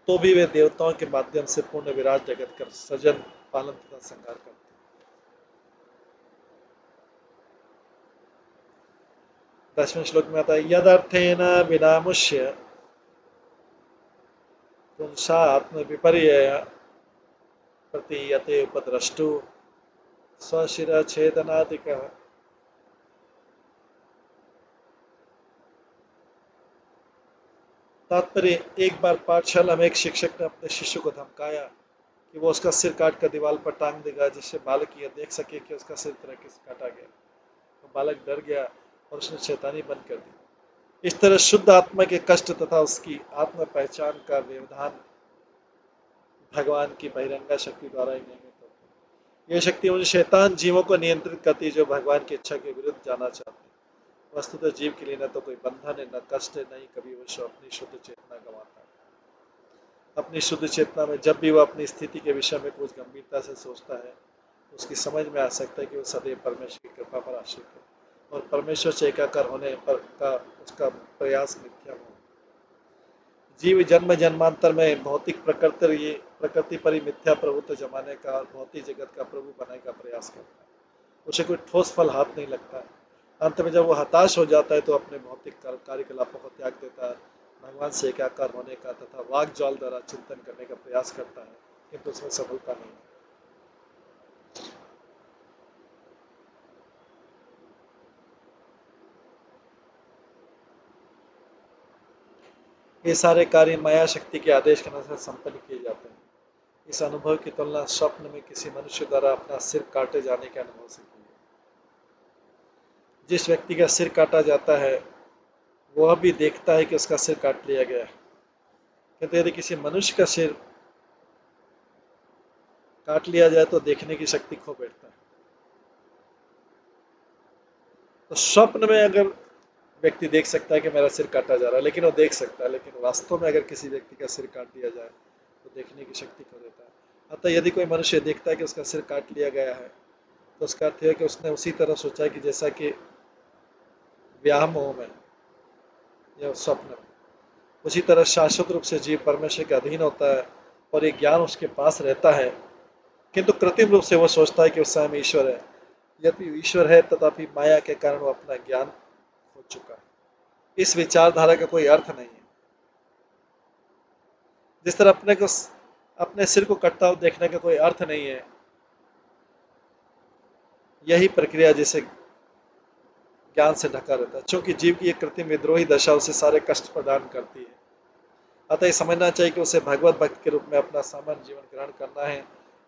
तो भी वे देवताओं के माध्यम से पूर्ण विराट जगत कर सृजन पालन तथा संहार करते हैं। 10वें श्लोक में आता है यदर्थेन विनामुष्य पुंसात्म विपर्यय प्रतीयते उपद्रष्टु स्वशिर छेदनादिकः। तात्पर्य, एक बार पाठशाला में एक शिक्षक ने अपने शिष्य को धमकाया कि वो उसका सिर काट कर दीवार पर टांग देगा, जिससे बालक यह देख सके कि उसका सिर तरीके से काटा गया। तो बालक डर गया और उसने शैतानी बंद कर दी। इस तरह शुद्ध आत्मा के कष्ट तथा उसकी आत्म पहचान का व्यवधान भगवान की बहिरंगा शक्ति द्वारा ही नियमित होता है। यह शक्ति उन शैतान जीवों को नियंत्रित करती है जो भगवान की इच्छा के विरुद्ध जाना चाहते हैं। वस्तुतः जीव के लिए न तो कोई बंधन है, न कष्ट है, न ही कभी वो अपनी शुद्ध चेतना गंवाता है। अपनी शुद्ध चेतना में जब भी वह अपनी स्थिति के विषय में कुछ गंभीरता से सोचता है, उसकी समझ में आ सकता है कि वह सदैव परमेश्वर की कृपा पर आश्रित है और परमेश्वर से एकाकार होने पर का उसका प्रयास मिथ्या हो। जीव जन्म जन्मांतर में भौतिक प्रकृति पर ही मिथ्या प्रभुत्व जमाने का और भौतिक जगत का प्रभु बनाने का प्रयास करता है। उसे कोई ठोस फल हाथ नहीं लगता है। अंत में जब वो हताश हो जाता है तो अपने भौतिक कार्यकलापों को त्याग देता है, भगवान से एकाकार होने का तथा वाक ज्वाल द्वारा चिंतन करने का प्रयास करता है, किंतु उसमें सफलता नहीं है। ये सारे कार्य माया शक्ति के आदेश के अनुसार संपन्न किए जाते हैं। इस अनुभव की तुलना स्वप्न में किसी मनुष्य द्वारा अपना सिर काटे जाने के अनुभव से की है। जिस व्यक्ति का सिर काटा जाता है वह भी देखता है कि उसका सिर काट लिया गया है, किंतु यदि किसी मनुष्य का सिर काट लिया जाए तो देखने की शक्ति खो बैठता है। तो स्वप्न में अगर व्यक्ति देख सकता है कि मेरा सिर काटा जा रहा है, लेकिन वो देख सकता है, लेकिन वास्तव में अगर किसी व्यक्ति का सिर काट दिया जाए तो देखने की शक्ति खो देता है। अतः यदि कोई मनुष्य देखता है कि उसका सिर काट लिया गया है तो उसका अर्थ है कि उसने उसी तरह सोचा कि जैसा कि व्यामोह में या स्वप्न में, उसी तरह शाश्वत रूप से जीव परमेश्वर के अधीन होता है और ये ज्ञान उसके पास रहता है, किंतु कृत्रिम रूप से वह सोचता है कि उस स्वयं ईश्वर है। यदि ईश्वर है तथापि माया के कारण वो अपना ज्ञान खो चुका है। इस विचारधारा का कोई अर्थ नहीं है। जिस तरह अपने सिर को कटता हुआ देखने का कोई अर्थ नहीं है, यही प्रक्रिया जिसे ज्ञान से ढका रहता है। चूंकि जीव की एक कृत्रिम विद्रोही दशा उसे सारे कष्ट प्रदान करती है, अतः समझना चाहिए कि उसे भगवत भक्त के रूप में अपना सामान्य जीवन ग्रहण करना है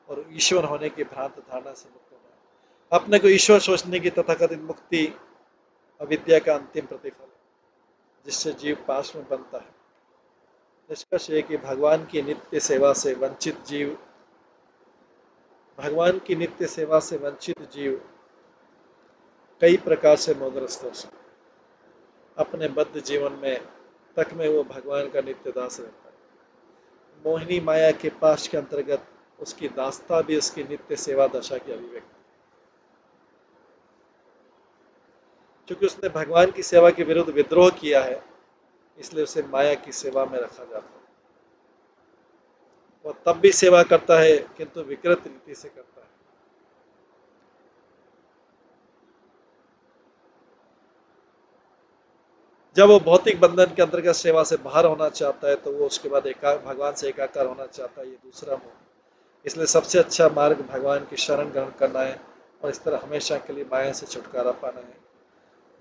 और ईश्वर होने की भ्रांत धारणा से मुक्त होना है। अपने को ईश्वर सोचने की तथाकथित मुक्ति अविद्या का अंतिम प्रतिफल है, जिससे जीव पाश में बनता है। निष्कर्ष है कि भगवान की नित्य सेवा से वंचित जीव कई प्रकार से मोहग्रस्त हो सकते। अपने बद्ध जीवन में तक में वो भगवान का नित्य दास रहता है। मोहिनी माया के पाश के अंतर्गत उसकी दासता भी उसकी नित्य सेवा दशा की अभिव्यक्ति। क्योंकि उसने भगवान की सेवा के विरुद्ध विद्रोह किया है, इसलिए उसे माया की सेवा में रखा जाता है। वह तब भी सेवा करता है, किंतु विकृत रीति से करता है। जब वो भौतिक बंधन के अंतर्गत सेवा से बाहर होना चाहता है तो वो उसके बाद भगवान से एकाकार होना चाहता है। ये दूसरा मोह। इसलिए सबसे अच्छा मार्ग भगवान की शरण ग्रहण करना है और इस तरह हमेशा के लिए माया से छुटकारा पाना है,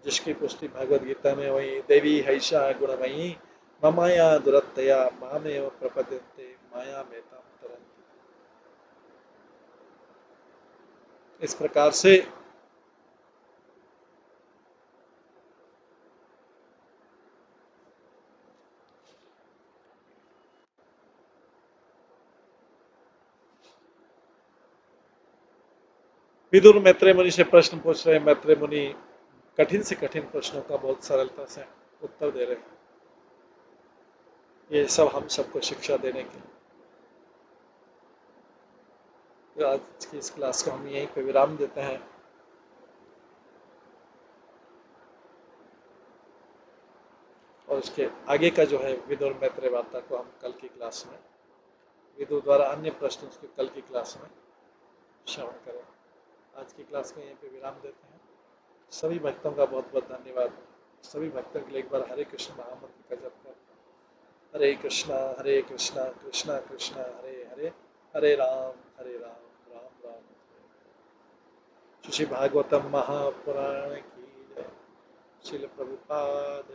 जिसकी पुष्टि भगवद गीता में वही देवी हैषा गुणमयी ममाया दुरत्तया मामेव प्रपद्यन्ते माया मेताम तरन्ति। इस प्रकार से विदुर मैत्रेय मुनि से प्रश्न पूछ रहे हैं। मैत्रेय मुनि कठिन से कठिन प्रश्नों का बहुत सरलता से उत्तर दे रहे हैं। ये सब हम सबको शिक्षा देने के लिए। तो आज की इस क्लास को हम यहीं पे विराम देते हैं। और उसके आगे का जो है विदुर मैत्रेय वार्ता को हम कल की क्लास में, विदुर द्वारा अन्य प्रश्न उसके कल की क्लास में श्रवण करें। आज की क्लास को यहीं पे विराम देते हैं। सभी भक्तों का बहुत बहुत धन्यवाद। सभी भक्तों के लिए एक बार हरे कृष्ण महामंत्र का जप कर। हरे कृष्णा कृष्णा कृष्णा हरे हरे, हरे राम राम राम हरे। श्री भागवतम महापुराण की जय। श्रील प्रभुपाद